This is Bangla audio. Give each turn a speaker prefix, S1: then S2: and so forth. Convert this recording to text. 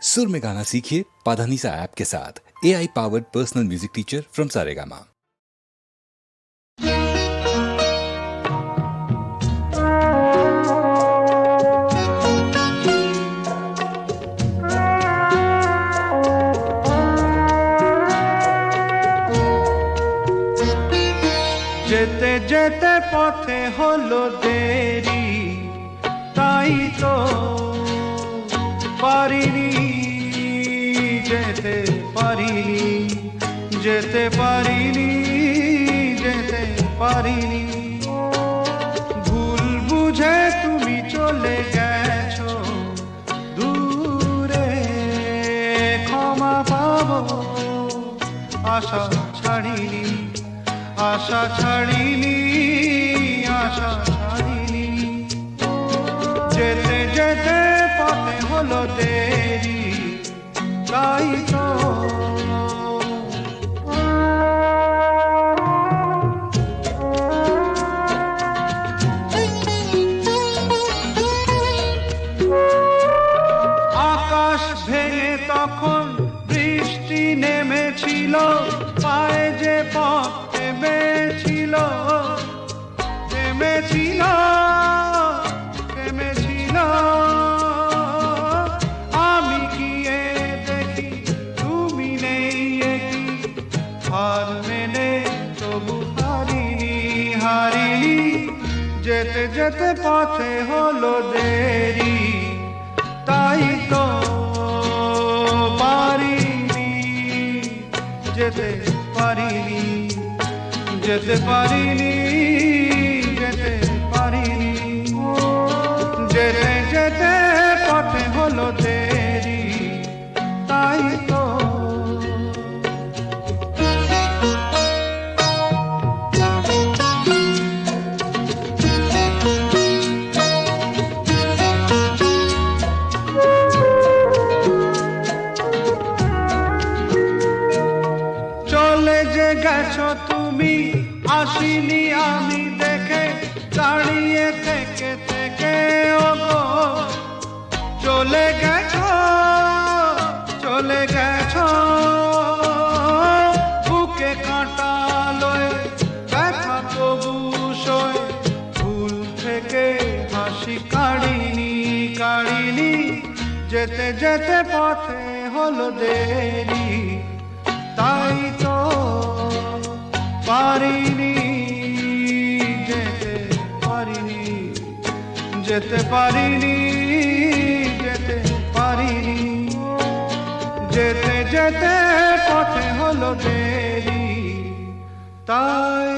S1: सुर में गाना सीखिए पाधानीसा ऐप के साथ। AI powered personal music teacher from Saregama.
S2: যেতে যেতে পথে হলো দেরি, তাই তো পারিনি যেতে পারিনি, যেতে পারিনি, যেতে পারিনি। ভুল বুঝে তুমি চলে গেছো দূরে, ক্ষমা পাবো আশা ছাড়িনি, আশা ছাড়িনি, আশা ছাড়িনি। যেতে যেতে পথে হলো দেরি, তাই তো আকাশ ভেঙে তখন বৃষ্টি নেমেছিল, পায়ে যে পথ থেমেছিল, থেমেছিল, থেমেছিল। আমি গিয়ে দেখি তুমি নেই, একই হার মেনে তবু হারিনি, হারিনি। যেতে যেতে পথে হলো দেরি, তাই তো পারিনি, যেতে পারিনি, যেতে পারিনি, যেতে পারিনি। যেতে যেতে পথে হলো দেরি, তাই তো চলে যে গেছো তুমি, আসিনি আমি দেখে, দাঁড়িয়ে থেকে থেকে ওগো চলে গেছো, চলে গেছো। বুকে কাঁটা লয়ে ব্যথা তবু সয়ে, ভুল থেকে হাসি কাড়িনি, কাড়িনি। যেতে যেতে পথে হলো দেরি, তাই তো পারিনি, যেতে পারিনি, যেতে পারিনি, যেতে পারিনি। যেতে যেতে পথে হলো দেরি, তাই